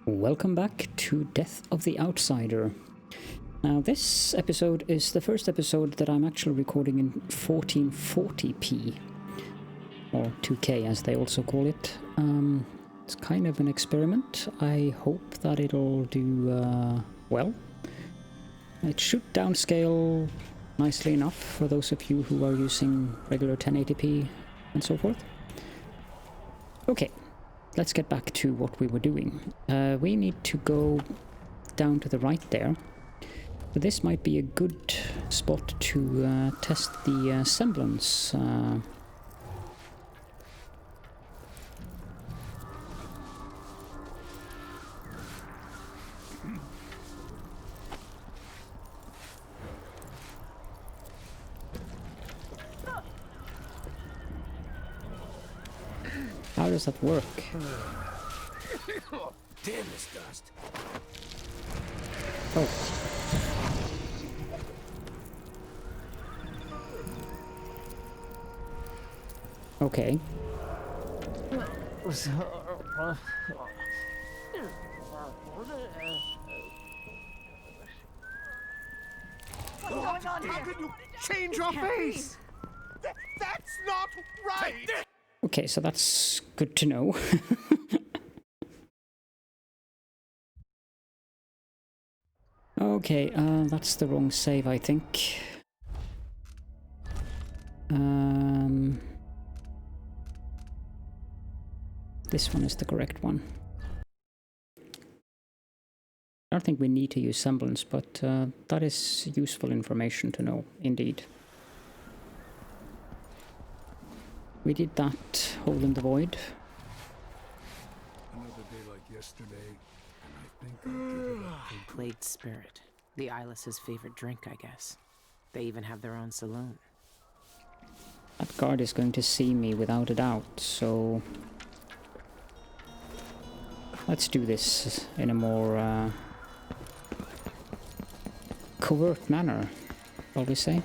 Welcome back to Death of the Outsider. Now this episode is the first episode that I'm actually recording in 1440p, or 2K as they also call it. It's kind of an experiment. I hope that it'll do well. It should downscale nicely enough for those of you who are using regular 1080p and so forth. Okay, let's get back to what we were doing. We need to go down to the right there. So this might be a good spot to test the semblance. How does that work? Damn this dust. Oh. Okay. How can you change your face? That's not right! Okay, so that's good to know. Okay, that's the wrong save, I think. This one is the correct one. I don't think we need to use semblance, but that is useful information to know, indeed. We did that hole in the void. Another day like yesterday, and I think I'll give it up. Plagued spirit. The Eyeless's favorite drink, I guess. They even have their own saloon. That guard is going to see me without a doubt, so let's do this in a more covert manner, shall we say?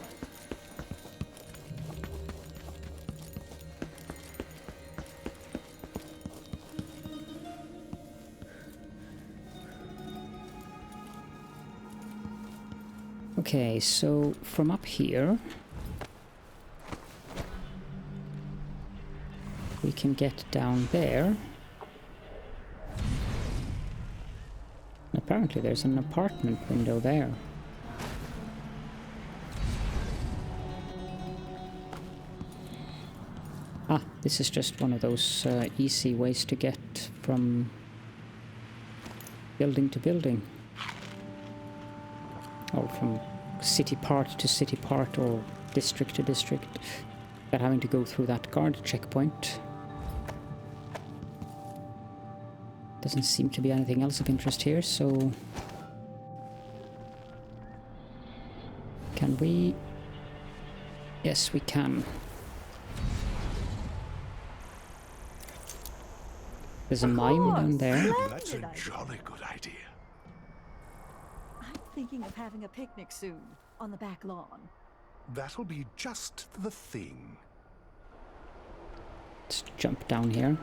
Okay, so from up here we can get down there. Apparently there's an apartment window there. Ah, this is just one of those easy ways to get from building to building. Or from city part to city part, or district to district, without having to go through that guard checkpoint. Doesn't seem to be anything else of interest here, so can we? Yes, we can. There's a mine down there. That's a jolly good idea. I'm thinking of having a picnic soon, on the back lawn. That'll be just the thing. Let's jump down here.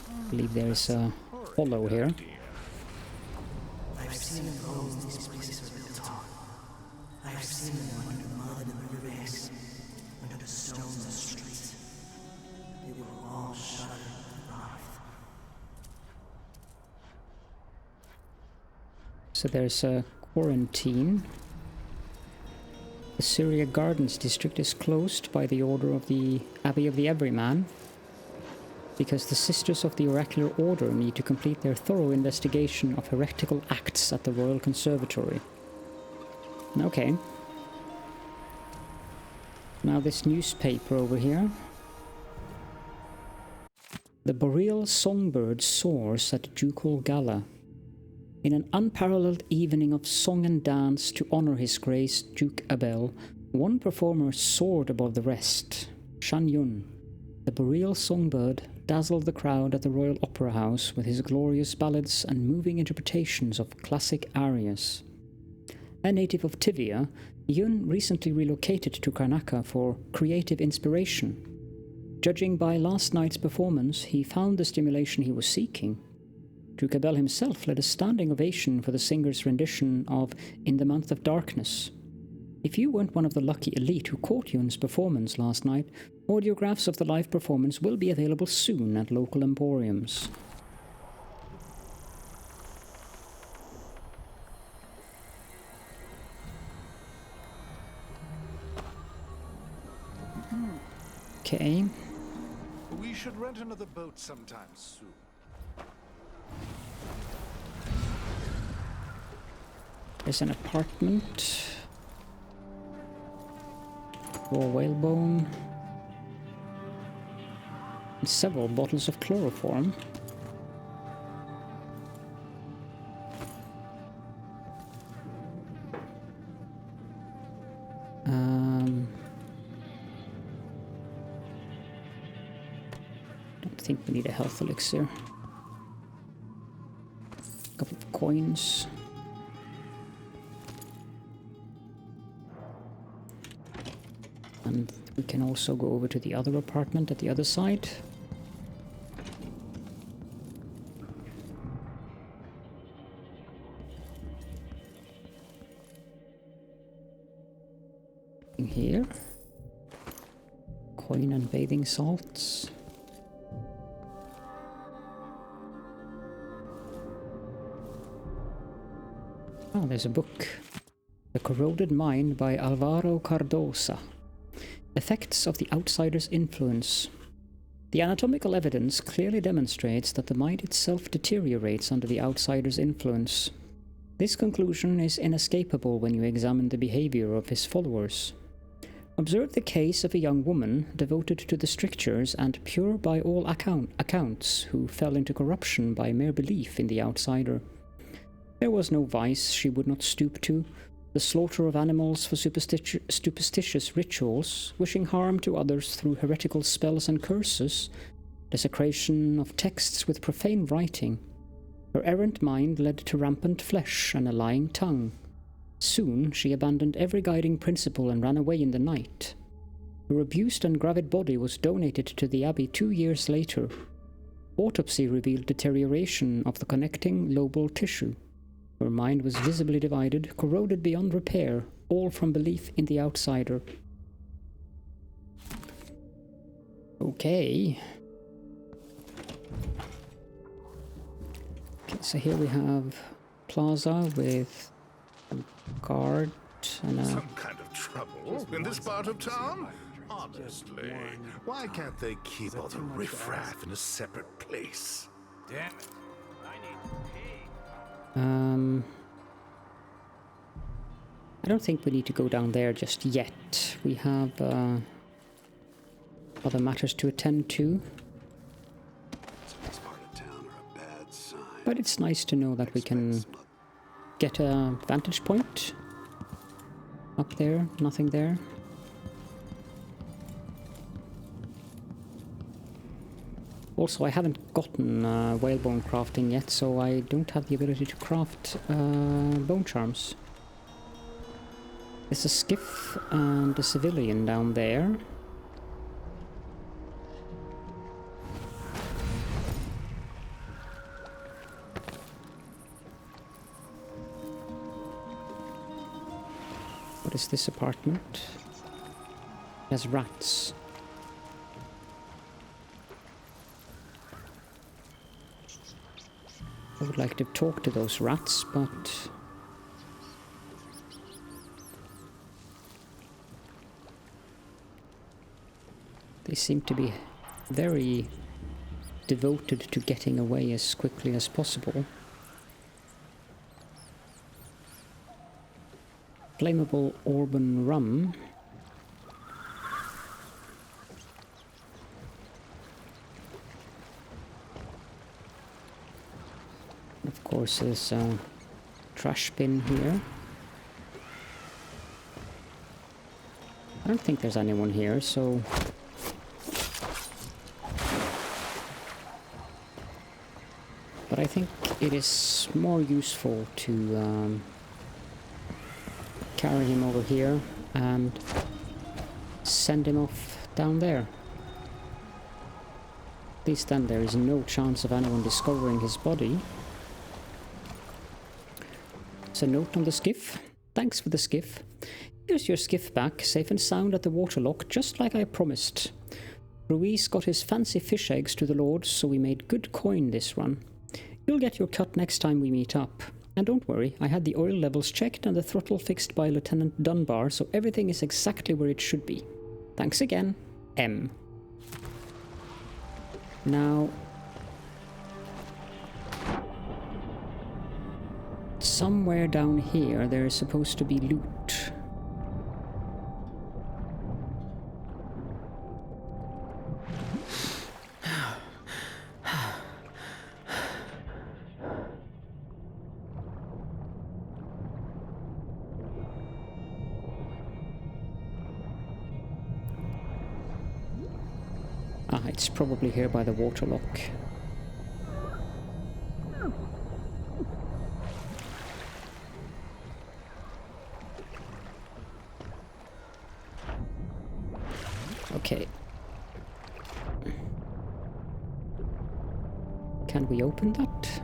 I believe there's a hollow here. I've seen them homes these places are built on. I've seen them under mud in the rivers, under the stone in the streets. They will all shudder and writhe. So there's a quarantine. The Syria Gardens district is closed by the order of the Abbey of the Everyman, because the Sisters of the Oracular Order need to complete their thorough investigation of heretical acts at the Royal Conservatory. Okay. Now this newspaper over here. The boreal songbird soars at Ducal Gala. In an unparalleled evening of song and dance to honor His Grace Duke Abel, one performer soared above the rest. Shan Yun, the boreal songbird, dazzled the crowd at the Royal Opera House with his glorious ballads and moving interpretations of classic arias. A native of Tivia, Yun recently relocated to Karnaca for creative inspiration. Judging by last night's performance, he found the stimulation he was seeking. Jacobi himself led a standing ovation for the singer's rendition of In the Month of Darkness. If you weren't one of the lucky elite who caught Yoon's performance last night, audiographs of the live performance will be available soon at local emporiums. Okay. We should rent another boat sometime soon. There's an apartment. Raw whalebone. And several bottles of chloroform. Don't think we need a health elixir. A couple of coins. And we can also go over to the other apartment at the other side. In here. Coin and bathing salts. Oh, there's a book. The Corroded Mind by Alvaro Cardosa. Effects of the outsider's influence. The anatomical evidence clearly demonstrates that the mind itself deteriorates under the outsider's influence. This conclusion is inescapable when you examine the behavior of his followers. Observe the case of a young woman devoted to the strictures and pure by all accounts, who fell into corruption by mere belief in the outsider. There was no vice she would not stoop to. The slaughter of animals for superstitious rituals, wishing harm to others through heretical spells and curses, desecration of texts with profane writing. Her errant mind led to rampant flesh and a lying tongue. Soon she abandoned every guiding principle and ran away in the night. Her abused and gravid body was donated to the abbey 2 years later. Autopsy revealed deterioration of the connecting lobal tissue. Her mind was visibly divided, corroded beyond repair, all from belief in the outsider. Okay. Okay, so here we have plaza with a guard and a... Some kind of trouble in this part of town? Honestly, why can't they keep all the riffraff in a separate place? Damn it. I need to pay. I don't think we need to go down there just yet. We have other matters to attend to. But it's nice to know that we can get a vantage point. Up there, nothing there. Also, I haven't gotten whalebone crafting yet, so I don't have the ability to craft bone charms. There's a skiff and a civilian down there. What is this apartment? It has rats. I would like to talk to those rats, but... they seem to be very devoted to getting away as quickly as possible. Flammable Orban rum. Of course, there's a trash bin here. I don't think there's anyone here, so... but I think it is more useful to carry him over here and send him off down there. At least then there is no chance of anyone discovering his body. It's a note on the skiff. Thanks for the skiff. Here's your skiff back, safe and sound at the waterlock, just like I promised. Ruiz got his fancy fish eggs to the lords, so we made good coin this run. You'll get your cut next time we meet up. And don't worry, I had the oil levels checked and the throttle fixed by Lieutenant Dunbar, so everything is exactly where it should be. Thanks again, M. Now, somewhere down here there is supposed to be loot. It's probably here by the waterlock. Okay. Can we open that?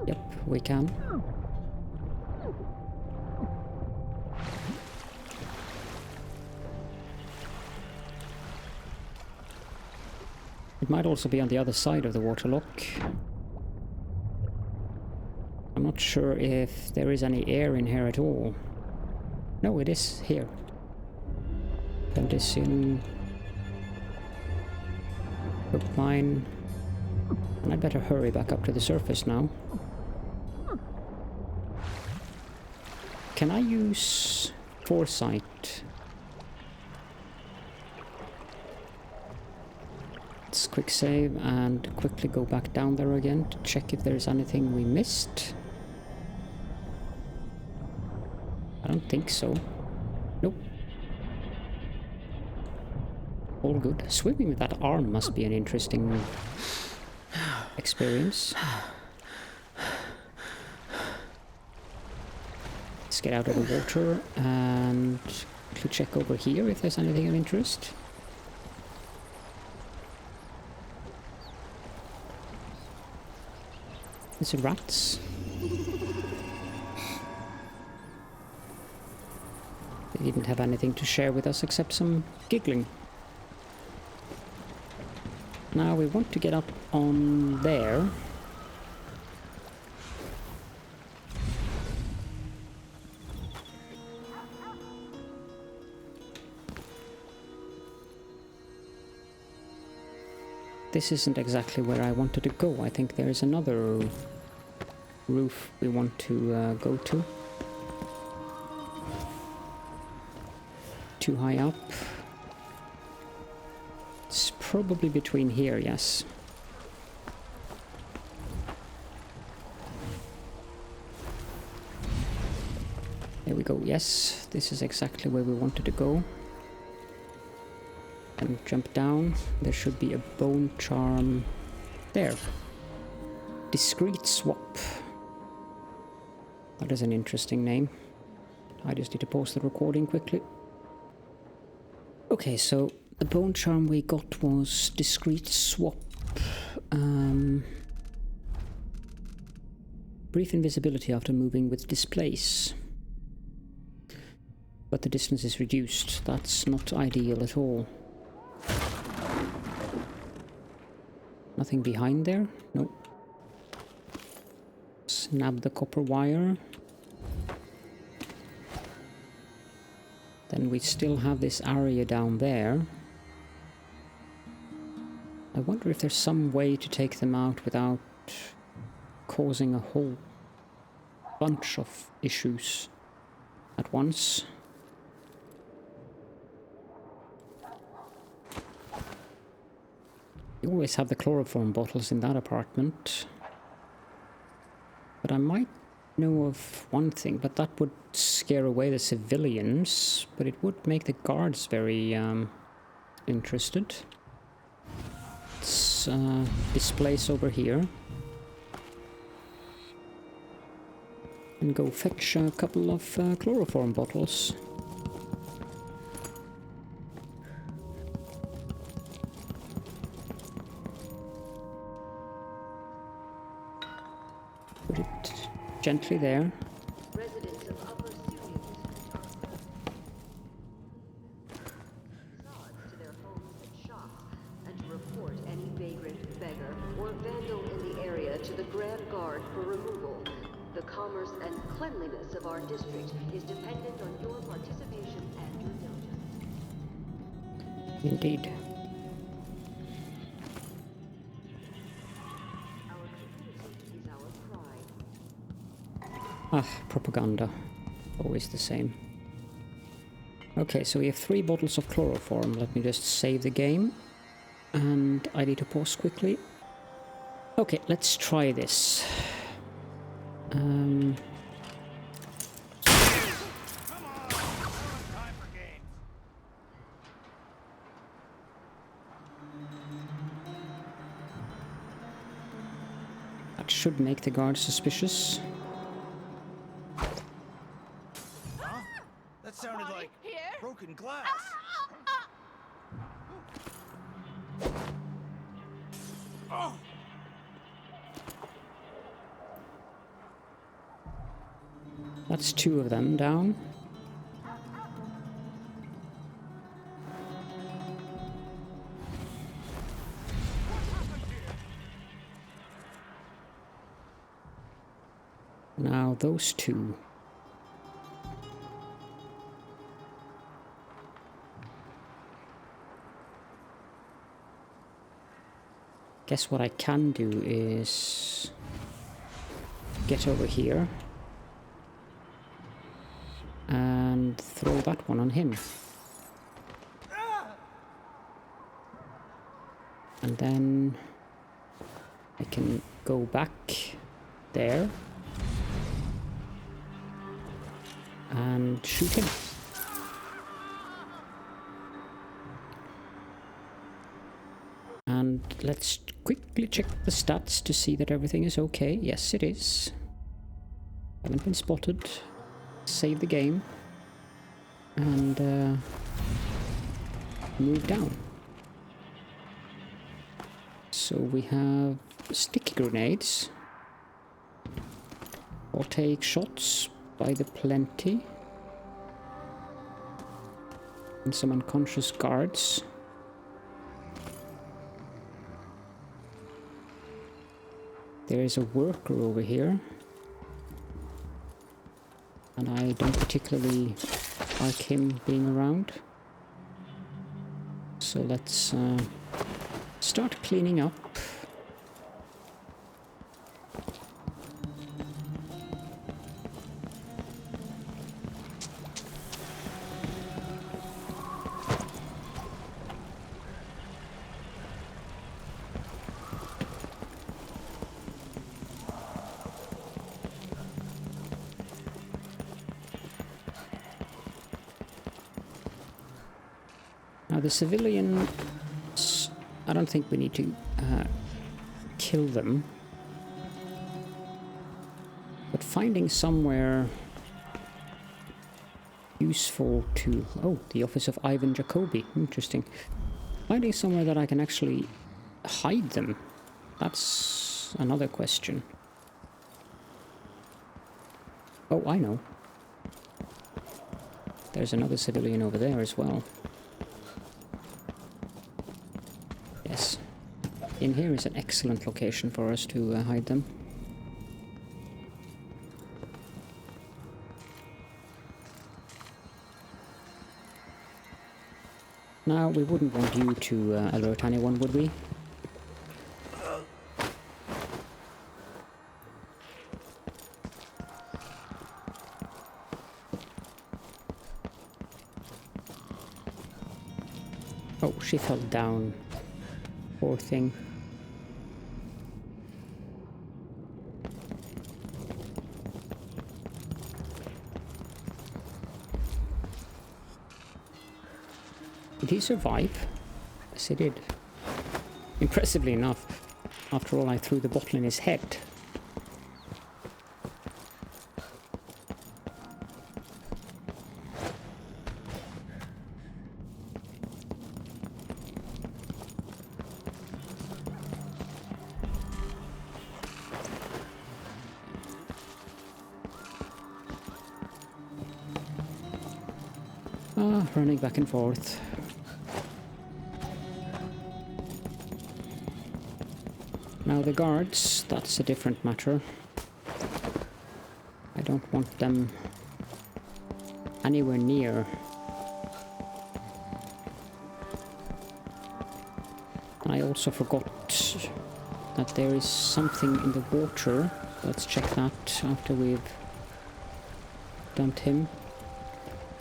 Yep, we can. It might also be on the other side of the waterlock. I'm not sure if there is any air in here at all. No, it is here. Put this in. Hook mine. And I'd better hurry back up to the surface now. Can I use foresight? Let's quick save and quickly go back down there again to check if there's anything we missed. I don't think so. Nope. All good. Swimming with that arm must be an interesting experience. Let's get out of the water and check over here if there's anything of interest. Is it rats? They didn't have anything to share with us except some giggling. Now we want to get up on there. This isn't exactly where I wanted to go. I think there is another roof we want to go to. Too high up. It's probably between here, yes. There we go, yes. This is exactly where we wanted to go. And jump down. There should be a bone charm there. Discreet swap. That is an interesting name. I just need to pause the recording quickly. Okay, so the bone charm we got was discreet swap. Brief invisibility after moving with displace. But the distance is reduced. That's not ideal at all. Nothing behind there? Nope. Snap the copper wire. Then we still have this area down there. I wonder if there's some way to take them out without causing a whole bunch of issues at once. You always have the chloroform bottles in that apartment. But I might know of one thing, but that would scare away the civilians, but it would make the guards very interested. Let's displace over here. And go fetch a couple of chloroform bottles. gently there. Residents of Upper Studios to their homes and shops, and to report any vagrant, beggar, or vandal in the area to the Grand Guard for removal. The commerce and cleanliness of our district is dependent on your participation and your diligence. Indeed. Our community is our pride. Ah, propaganda. Always the same. Okay, so we have 3 bottles of chloroform. Let me just save the game. And I need to pause quickly. Okay, let's try this. That should make the guard suspicious. That sounded like broken glass. Oh! That's 2 of them down. Now those 2. Guess what I can do is get over here and throw that one on him. And then I can go back there and shoot him. And let's quickly check the stats to see that everything is okay. Yes, it is. Haven't been spotted. Save the game. And move down. So we have sticky grenades. I'll take shots by the plenty. And some unconscious guards. There is a worker over here. And I don't particularly like him being around. So let's start cleaning up. Now the civilians, I don't think we need to kill them. But finding somewhere useful to... Oh, the office of Ivan Jacobi. Interesting. Finding somewhere that I can actually hide them. That's another question. Oh, I know. There's another civilian over there as well. Yes. In here is an excellent location for us to hide them. Now, we wouldn't want you to alert anyone, would we? Oh, she fell down. Poor thing. Did he survive? Yes, he did. Impressively enough. After all, I threw the bottle in his head. Running back and forth. Now the guards, that's a different matter. I don't want them anywhere near. I also forgot that there is something in the water. Let's check that after we've dumped him.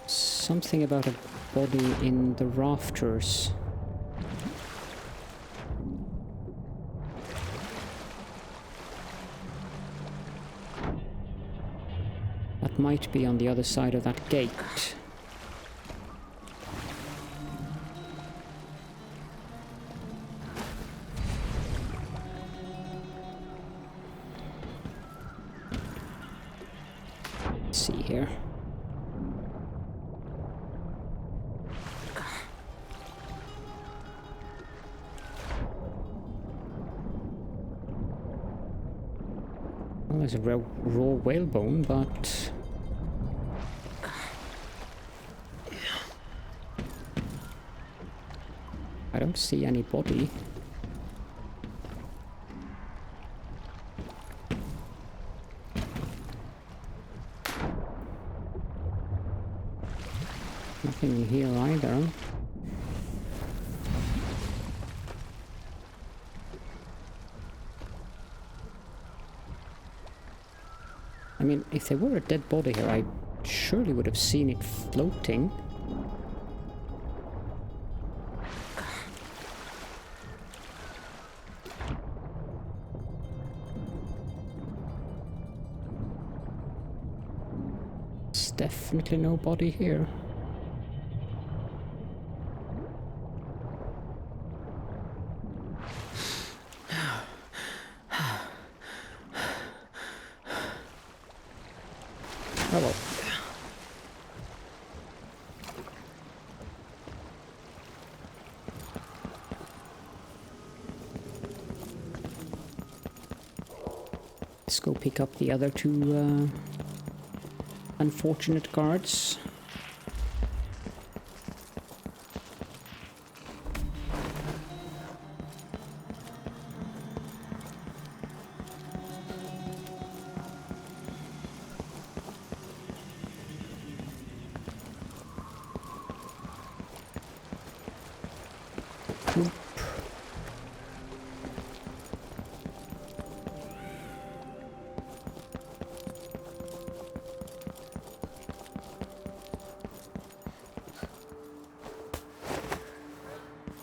Something about a body in the rafters. That might be on the other side of that gate. Let's see here. Well, there's a raw whalebone, but I don't see any body. Nothing in here either. I mean, if there were a dead body here, I surely would have seen it floating. There's definitely no body here. Oh well. Let's go pick up the other two unfortunate guards.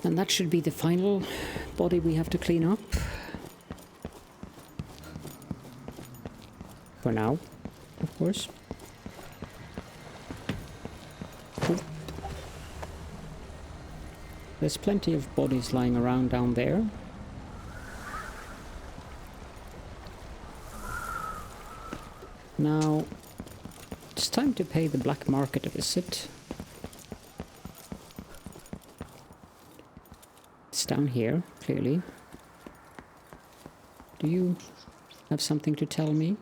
And that should be the final body we have to clean up. For now, of course. Cool. There's plenty of bodies lying around down there. Now, it's time to pay the black market a visit. Down here, clearly. Do you have something to tell me?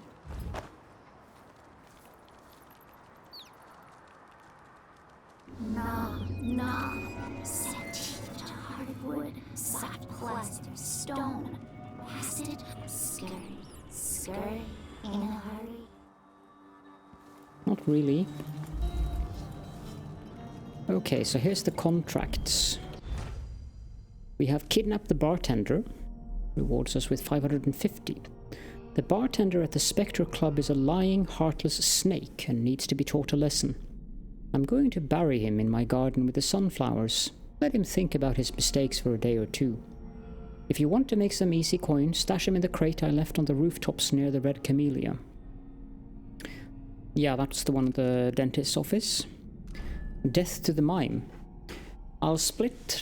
No. Set to hardwood, soft plaster, stone, acid, scurry, in a hurry. Not really. Okay, so here's the contracts. We have kidnapped the bartender, rewards us with 550. The bartender at the Spectre Club is a lying, heartless snake and needs to be taught a lesson. I'm going to bury him in my garden with the sunflowers. Let him think about his mistakes for a day or two. If you want to make some easy coin, stash him in the crate I left on the rooftops near the Red Camellia. Yeah, that's the one at the dentist's office. Death to the mime. I'll split,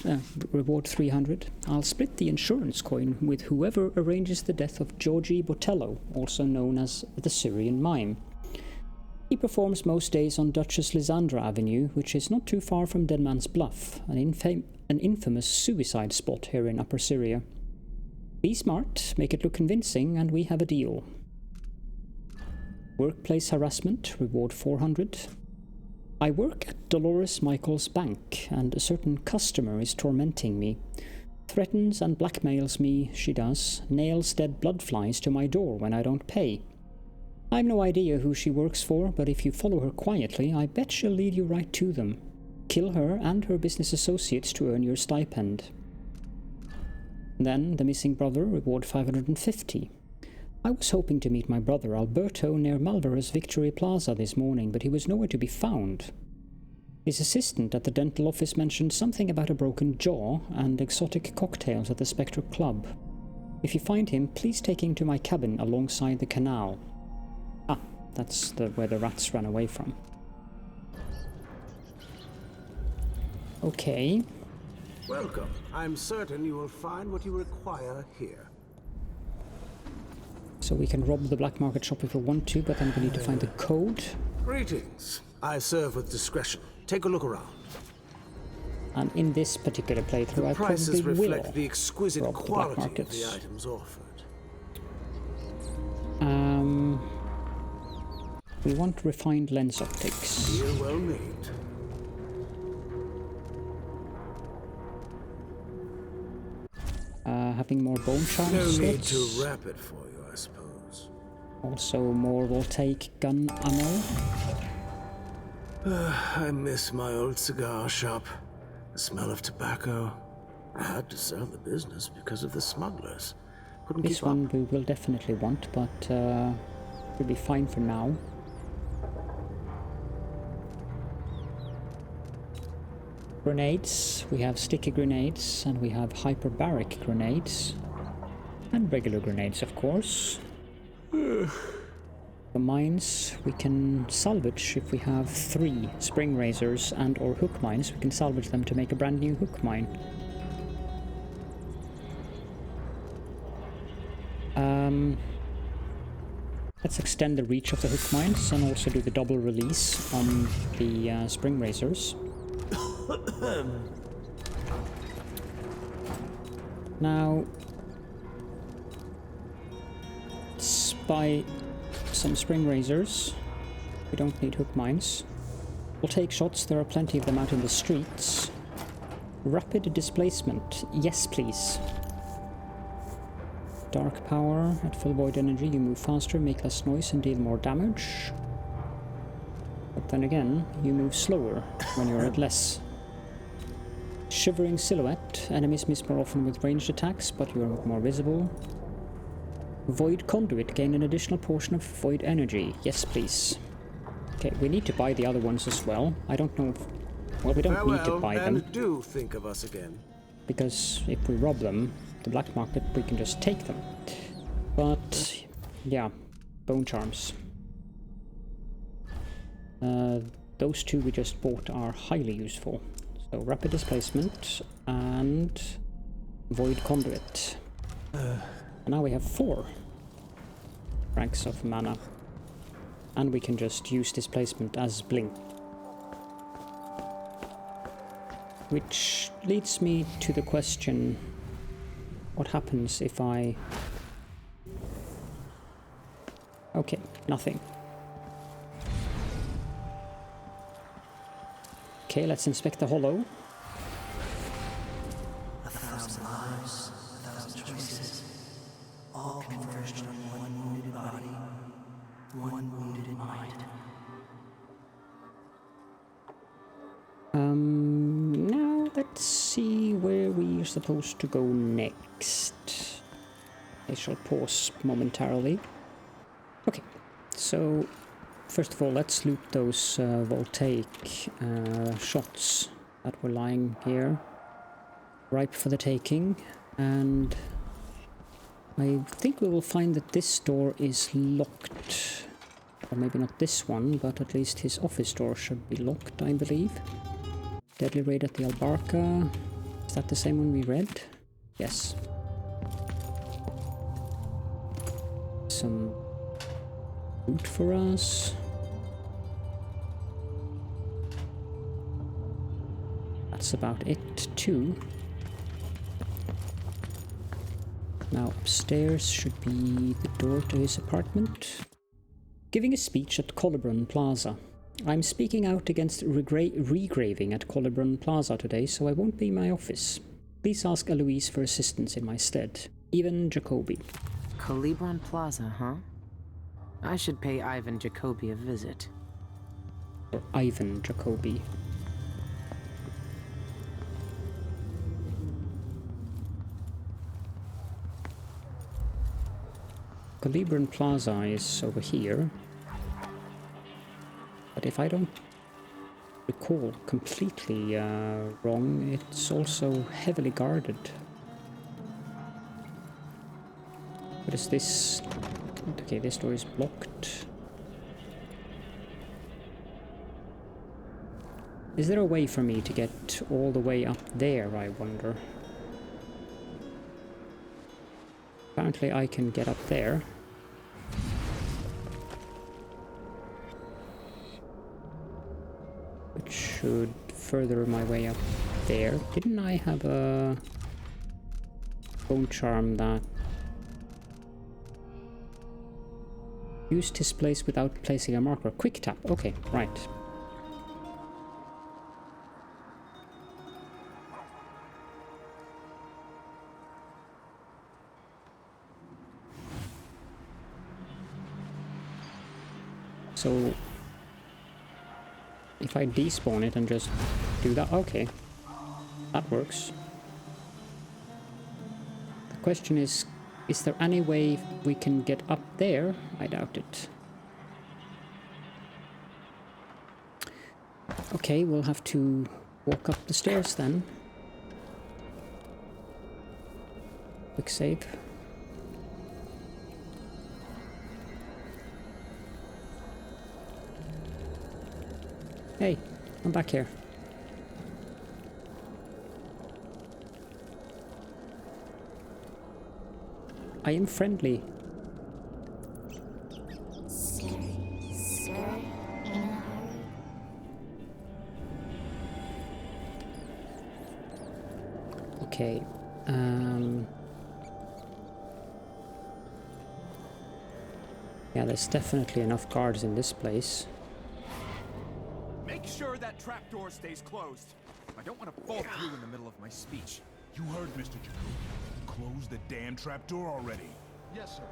reward 300, I'll split the insurance coin with whoever arranges the death of Georgi Botello, also known as the Syrian Mime. He performs most days on Duchess Lysandra Avenue, which is not too far from Deadman's Bluff, an infamous suicide spot here in Upper Syria. Be smart, make it look convincing, and we have a deal. Workplace harassment, reward 400. I work at Dolores Michael's bank, and a certain customer is tormenting me. Threatens and blackmails me, she does, nails dead bloodflies to my door when I don't pay. I've no idea who she works for, but if you follow her quietly, I bet she'll lead you right to them. Kill her and her business associates to earn your stipend. Then, the missing brother, reward 550. I was hoping to meet my brother Alberto near Malvera's Victory Plaza this morning, but he was nowhere to be found. His assistant at the dental office mentioned something about a broken jaw and exotic cocktails at the Spectre Club. If you find him, please take him to my cabin alongside the canal. Ah, that's where the rats ran away from. Okay. Welcome. I'm certain you will find what you require here. So we can rob the black market shop if we want to, but then we need to find the code. Greetings. I serve with discretion. Take a look around. And in this particular playthrough, I prices probably will reflect the exquisite rob the black quality of markets. the items offered. We want refined lens optics. Deal well made. Having more bone charms. No need slots. to wrap it for you, I suppose. Also more voltaic gun ammo. I miss my old cigar shop. The smell of tobacco. I had to sell the business because of the smugglers. Couldn't This keep one up. we will definitely want, but we'll be fine for now. Grenades. We have sticky grenades, and we have hyperbaric grenades. And regular grenades, of course. The mines we can salvage if we have 3 spring razors and or hook mines. We can salvage them to make a brand new hook mine. Let's extend the reach of the hook mines and also do the double release on the spring razors. Now, let's buy some spring razors. We don't need hook mines. We'll take shots, there are plenty of them out in the streets. Rapid displacement, yes please. Dark power, at full void energy you move faster, make less noise and deal more damage. But then again, you move slower when you're at less. Shivering silhouette, enemies miss more often with ranged attacks, but you are more visible. Void conduit, gain an additional portion of void energy, yes please. Okay, we need to buy the other ones as well. I don't know if, well, we don't need to buy them. Do think of us again. Because if we rob them, the black market, we can just take them. But, yeah, bone charms. Those two we just bought are highly useful. So rapid displacement and void conduit. And now we have 4 ranks of mana. And we can just use displacement as blink. Which leads me to the question, what happens if I... Okay, nothing. Okay, let's inspect the hollow. 1,000 lives, 1,000 choices, all converged on one wounded body, one wounded mind. Now let's see where we're supposed to go next. I shall pause momentarily. Okay, so first of all, let's loot those voltaic shots that were lying here, ripe for the taking, and I think we will find that this door is locked. Or maybe not this one, but at least his office door should be locked, I believe. Deadly raid at the Albarca. Is that the same one we read? Yes. Some loot for us. That's about it too. Now upstairs should be the door to his apartment. Giving a speech at Caledorn Plaza. I'm speaking out against regraving at Caledorn Plaza today, so I won't be in my office. Please ask Eloise for assistance in my stead. Even Jacobi. Caledorn Plaza, huh? I should pay Ivan Jacobi a visit. Or Ivan Jacobi. Caledorn Plaza is over here. But if I don't recall completely wrong, it's also heavily guarded. What is this? Okay, this door is blocked. Is there a way for me to get all the way up there, I wonder? Apparently I can get up there. Which should further my way up there. Didn't I have a bone charm that used his place without placing a marker? Quick tap. Okay, right. So if I despawn it and just do that, okay, that works. The question is there any way we can get up there? I doubt it. Okay, we'll have to walk up the stairs then. Quick save. Hey, I'm back here. I am friendly. Okay. Yeah, there's definitely enough guards in this place. Make sure that trapdoor stays closed. I don't want to fall through in the middle of my speech. You heard Mr. Jacobi. Close the damn trapdoor already. Yes, sir.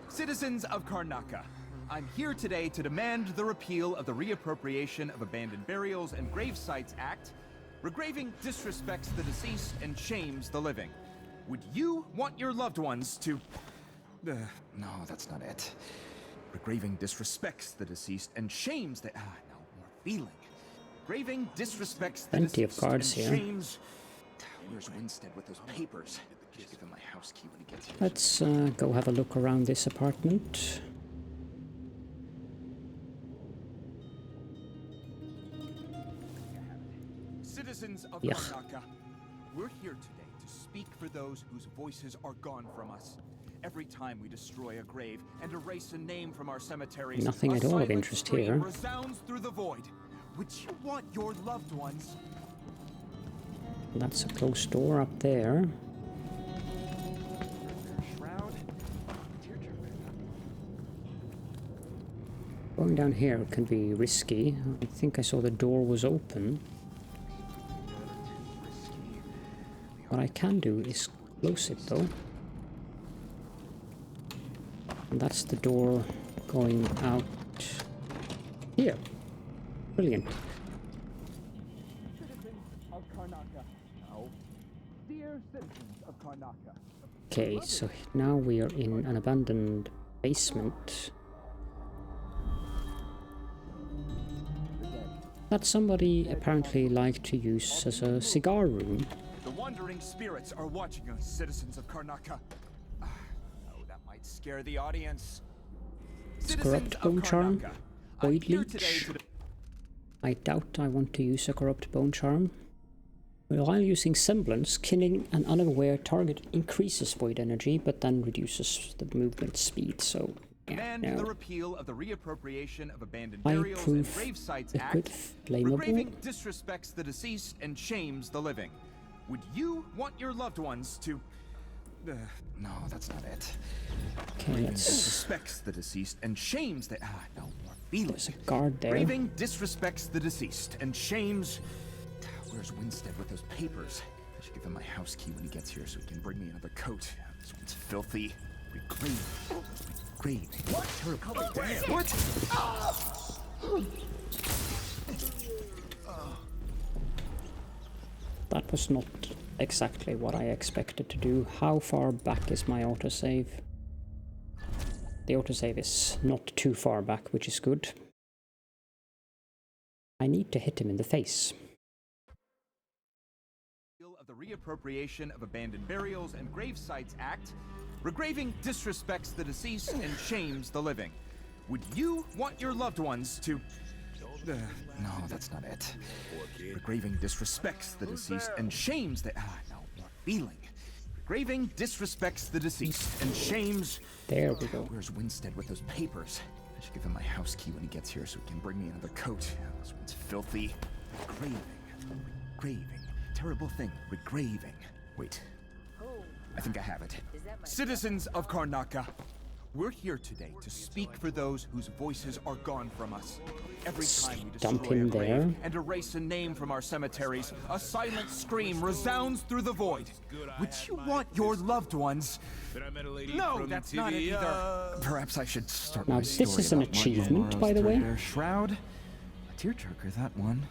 Citizens of Karnaca, I'm here today to demand the repeal of the Reappropriation of Abandoned Burials and Grave Sites Act. Regraving disrespects the deceased and shames the living. Would you want your loved ones to... no, that's not it. Regraving disrespects the deceased and shames the... no, more feeling. Regraving disrespects the Plenty of deceased cards and here. shames... Where's Winstead with those papers? Just give him my house key when he gets here. Let's go have a look around this apartment. Citizens of Yeah. Karnaca, we're here today to speak for those whose voices are gone from us. Every time we destroy a grave and erase a name from our cemeteries, Nothing a at all of silent interest scream here. resounds through the void. Would you want your loved ones? That's a closed door up there. Shroud? Going down here can be risky. I think I saw the door was open. What I can do is close it though. And that's the door going out here. Brilliant. Citizens of Karnaca. No. Dear citizens of Karnaca. Okay, so now we are in an abandoned basement that somebody apparently liked to use as a cigar room. The wandering spirits are watching us, citizens of Karnaca. Oh, that might scare the audience. Corrupt bone charm, void leech. I doubt I want to use a corrupt bone charm. While using semblance, killing an unaware target increases void energy, but then reduces the movement speed. So yeah, Demand the no. repeal of the Reappropriation of Abandoned High Burials and proof Grave Sites liquid Act. flammable. Regraving disrespects the deceased and shames the living. Would you want your loved ones to... No, that's not it. Okay, Raven let's... disrespects the deceased and shames the... no more feelings. There's a guard there. Raven disrespects the deceased and shames... Where's Winstead with those papers? I should give him my house key when he gets here so he can bring me another coat. This one's filthy. Regraving. What? Terrible. What? That was not exactly what I expected to do. How far back is my autosave? The autosave is not too far back, which is good. I need to hit him in the face. Of the Reappropriation of Abandoned Burials and Grave Sites Act, regraving disrespects the deceased and shames the living. Would you want your loved ones to... no, that's not it. Regraving disrespects the deceased and shames the... no more feeling. Regraving disrespects the deceased and shames... There we go. Where's Winstead with those papers? I should give him my house key when he gets here so he can bring me another coat. This one's filthy. Regraving. Terrible thing. Regraving. Wait. I think I have it. Citizens of Karnaca, we're here today to speak for those whose voices are gone from us. Every time we destroy a grave and erase a name from our cemeteries, a silent scream resounds through the void. Would you want your loved ones... No, that's not it either. Perhaps I should start my story. Now this is an achievement, by the way. Shroud. A tearjerker, that one.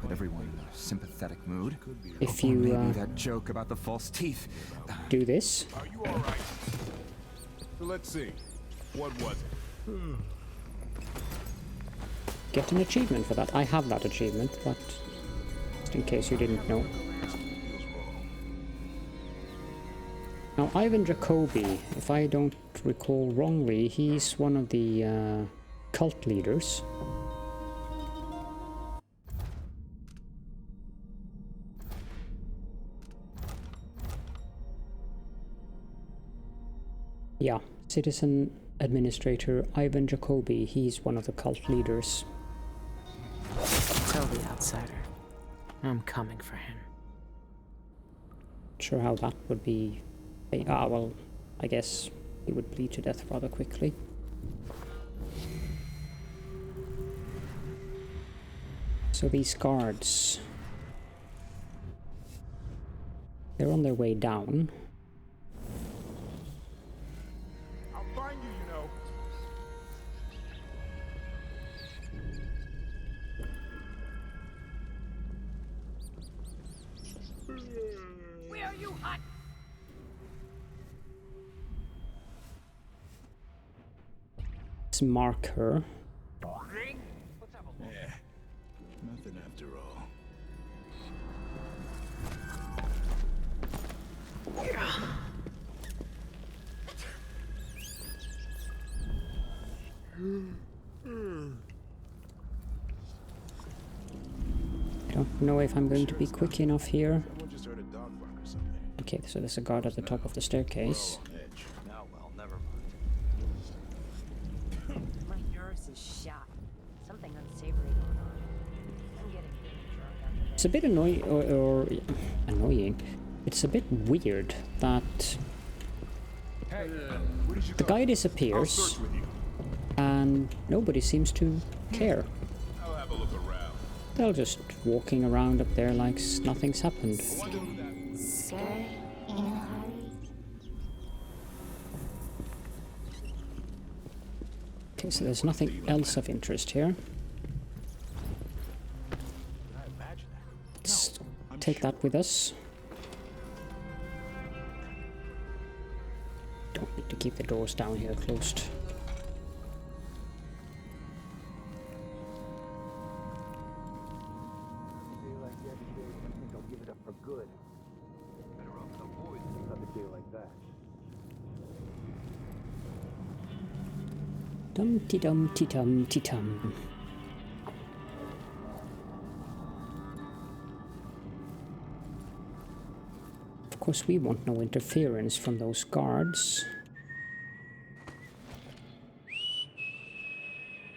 Put everyone in a sympathetic mood. If you maybe that joke about the false teeth. Do this. Are you all right? So let's see. What was it? Get an achievement for that. I have that achievement, but just in case you didn't know. Now, Ivan Jacobi, if I don't recall wrongly, he's one of the cult leaders. Yeah, Citizen Administrator Ivan Jacobi, he's one of the cult leaders. Tell the outsider. I'm coming for him. Sure how that would be... well, I guess he would bleed to death rather quickly. So these guards... they're on their way down. Let's mark her. Yeah, nothing after all. I don't know if I'm going to be quick enough here. Okay, so there's a guard at the top of the staircase. My nurse is shot. Something unsavory going on. I'm getting drunk. It's a bit annoying. It's a bit weird that the guy disappears and nobody seems to care. I'll have a look around. They're just walking around up there like nothing's happened. Sir, in a hurry? Okay, so there's nothing else of interest here. Let's take that with us. Don't need to keep the doors down here closed. Dum-ti-dum-ti-tum-ti-tum. Of course, we want no interference from those guards.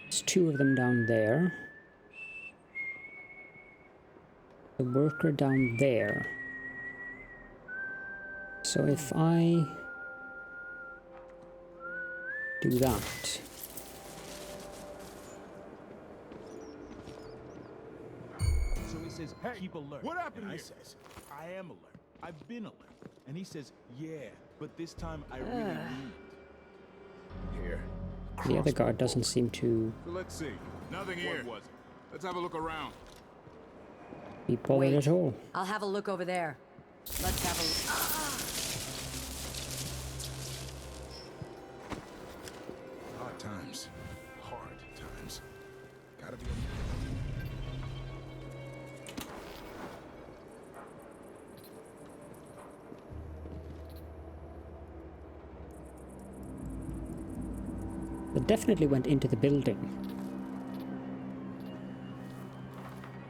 There's two of them down there. The worker down there. So if I do that, So he says, hey, keep alert. What happened and here? I says, I am alert. I've been alert. And he says, yeah, but this time I really mean it. Here. the other guard doesn't seem to So let's see. Nothing here. What was it? Let's have a look around. be bothered at all. I'll have a look over there. Let's have a look. Hard times. Hard times. Gotta be It definitely went into the building.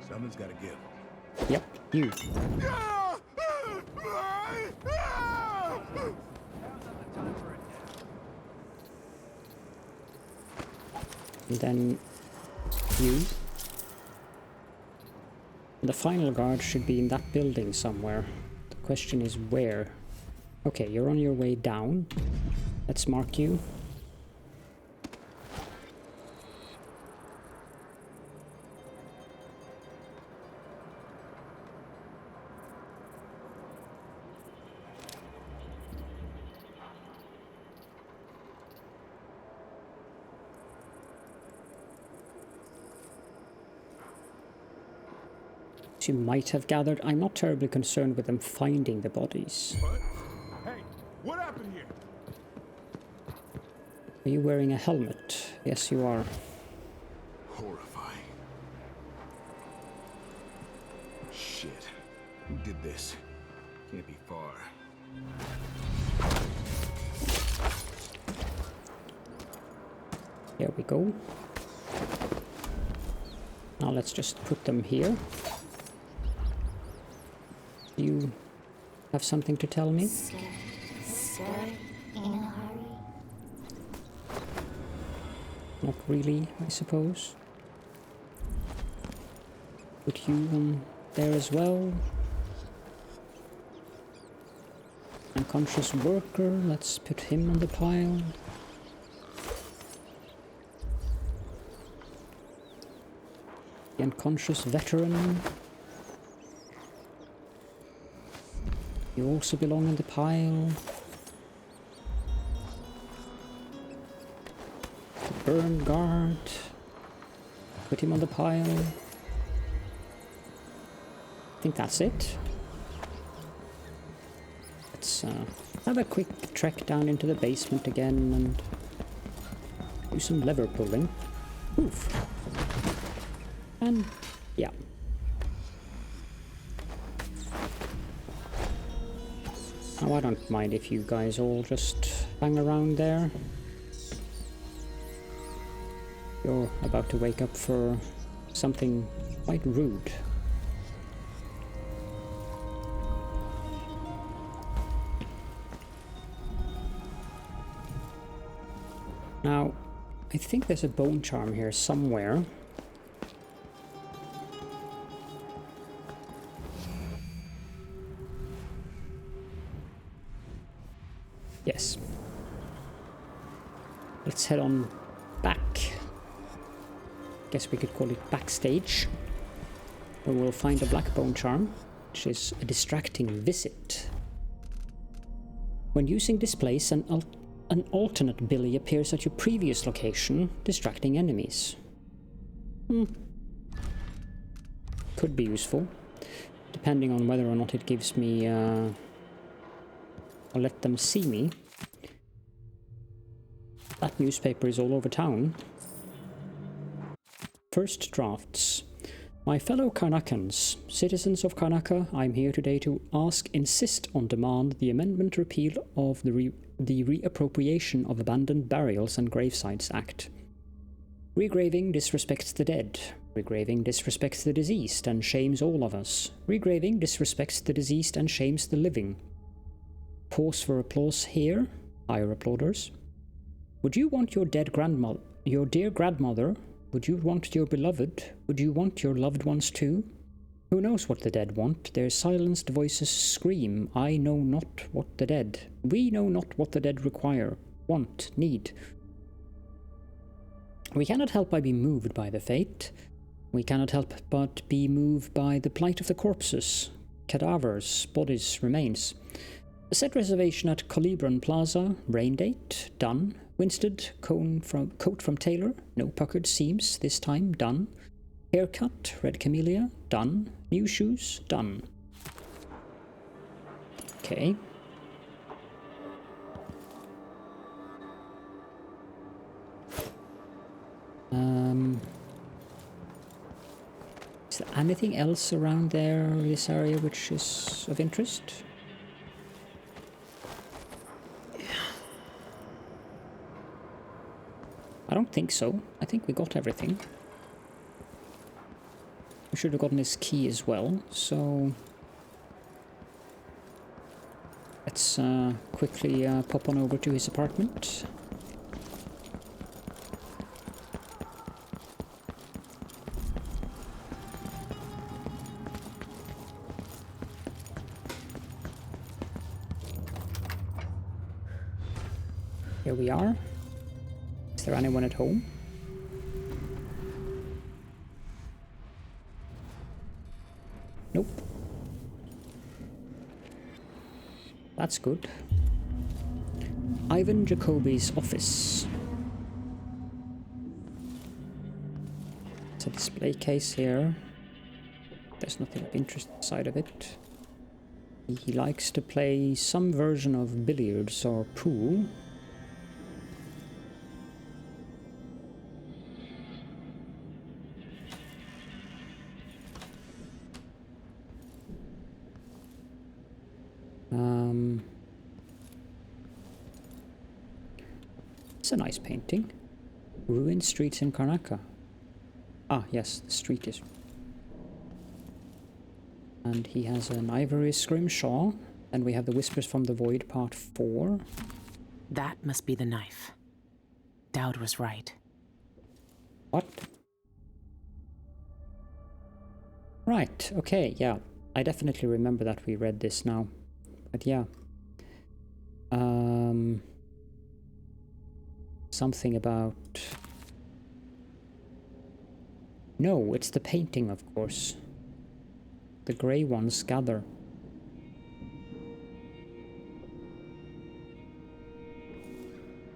Someone's gotta give. Yep, you. And then you. The final guard should be in that building somewhere. The question is where. Okay, you're on your way down. Let's mark you. You might have gathered, I'm not terribly concerned with them finding the bodies. What? Hey, what happened here? Are you wearing a helmet? Yes, you are. Horrifying. Shit. Who did this? Can't be far. There we go. Now let's just put them here. You have something to tell me? Scared in a hurry. Not really, I suppose. Put you there as well. Unconscious worker, let's put him on the pile. The unconscious veteran. You also belong in the pile. The burned guard. Put him on the pile. I think that's it. Let's have a quick trek down into the basement again and do some lever pulling. Oof. And yeah. Oh, I don't mind if you guys all just hang around there. You're about to wake up for something quite rude. Now, I think there's a bone charm here somewhere. Yes. Let's head on back. Guess we could call it backstage. Where we'll find a black bone charm, which is a distracting visit. When using this place, an alternate Billy appears at your previous location, distracting enemies. Could be useful, depending on whether or not it gives me or let them see me. That newspaper is all over town. First drafts. My fellow Karnakans, citizens of Karnaka, I'm here today to insist on demand the amendment repeal of the Reappropriation of Abandoned Burials and Gravesites Act. Regraving disrespects the dead. Regraving disrespects the deceased and shames all of us. Regraving disrespects the deceased and shames the living. Pause for applause here. Higher applauders. Would you want your dead grandmother, your dear grandmother? Would you want your beloved? Would you want your loved ones too? Who knows what the dead want? Their silenced voices scream, I know not what the dead. We know not what the dead require, want, need. We cannot help but be moved by the fate. We cannot help but be moved by the plight of the corpses, cadavers, bodies, remains. A set reservation at Caledorn Plaza, rain date, done. Winsted, coat from tailor, no puckered seams, this time, done. Haircut, red camellia, done. New shoes, done. Okay. Is there anything else around there, this area, which is of interest? I don't think so. I think we got everything. We should have gotten his key as well, so let's quickly pop on over to his apartment. Here we are. Is there anyone at home? Nope. That's good. Ivan Jacobi's office. It's a display case here. There's nothing of interest inside of it. He likes to play some version of billiards or pool. It's a nice painting. Ruined streets in Karnaca. Ah, yes, the street is. And he has an ivory scrimshaw. And we have the Whispers from the Void part 4. That must be the knife. Daud was right. What? Right, okay, yeah. I definitely remember that we read this now. But yeah. Something about... No, it's the painting, of course. The grey ones gather.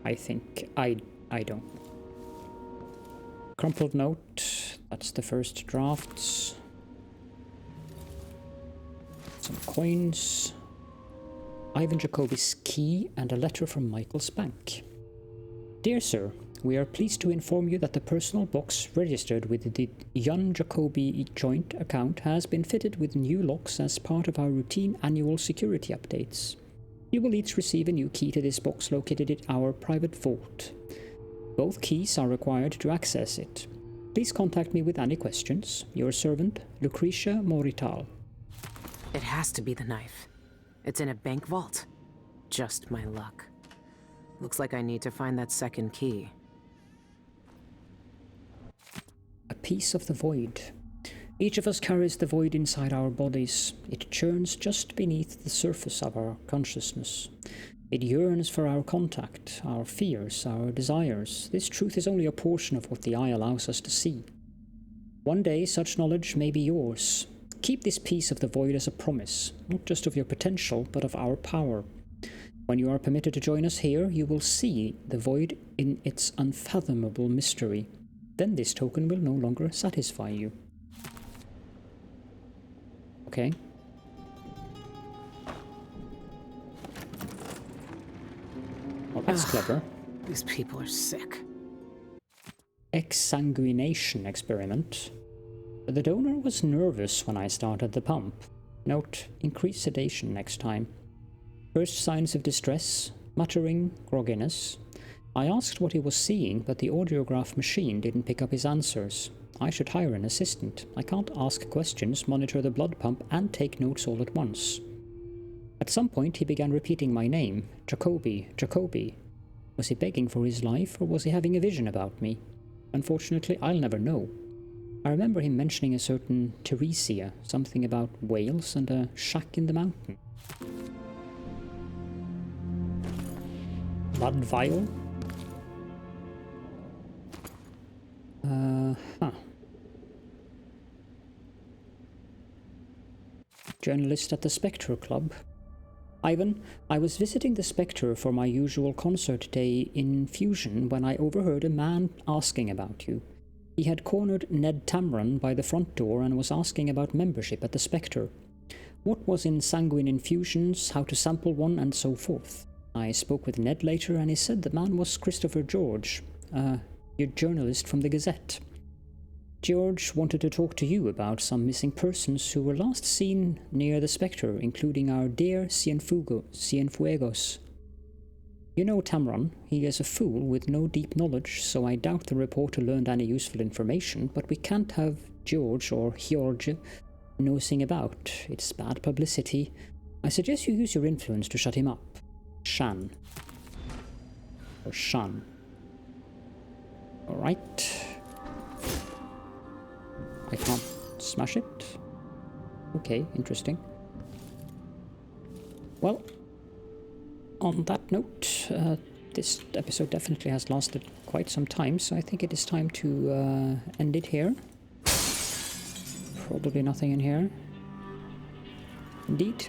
I think. I don't. Crumpled note. That's the first drafts. Some coins. Ivan Jacobi's key and a letter from Michael Spank. Dear Sir, we are pleased to inform you that the personal box registered with the Jan Jacobi joint account has been fitted with new locks as part of our routine annual security updates. You will each receive a new key to this box located in our private vault. Both keys are required to access it. Please contact me with any questions. Your servant, Lucretia Morital. It has to be the knife. It's in a bank vault. Just my luck. Looks like I need to find that second key. A piece of the void. Each of us carries the void inside our bodies. It churns just beneath the surface of our consciousness. It yearns for our contact, our fears, our desires. This truth is only a portion of what the eye allows us to see. One day such knowledge may be yours. Keep this piece of the void as a promise, not just of your potential, but of our power. When you are permitted to join us here, you will see the void in its unfathomable mystery. Then this token will no longer satisfy you. Okay. Well, that's clever. These people are sick. Exsanguination experiment. The donor was nervous when I started the pump. Note, increase sedation next time. First signs of distress, muttering, grogginess. I asked what he was seeing, but the audiograph machine didn't pick up his answers. I should hire an assistant. I can't ask questions, monitor the blood pump, and take notes all at once. At some point he began repeating my name, Jacobi, Jacobi. Was he begging for his life, or was he having a vision about me? Unfortunately, I'll never know. I remember him mentioning a certain Theresia, something about whales and a shack in the mountain. Blood vial? Huh. Journalist at the Spectre Club. Ivan, I was visiting the Spectre for my usual concert day in Fusion when I overheard a man asking about you. He had cornered Ned Tamron by the front door and was asking about membership at the Spectre. What was in sanguine infusions, how to sample one, and so forth. I spoke with Ned later and he said the man was Christopher George, your journalist from the Gazette. George wanted to talk to you about some missing persons who were last seen near the Spectre, including our dear Cienfuegos. You know Tamron, he is a fool with no deep knowledge, so I doubt the reporter learned any useful information, but we can't have George or George nosing about. It's bad publicity. I suggest you use your influence to shut him up. Shan. Or Shan. Alright. I can't smash it? Okay, interesting. Well, on that note, this episode definitely has lasted quite some time, so I think it is time to end it here. Probably nothing in here. Indeed.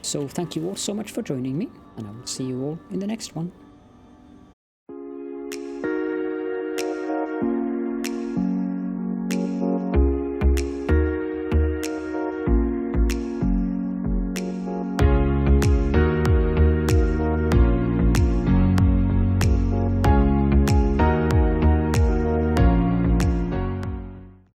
So thank you all so much for joining me, and I will see you all in the next one.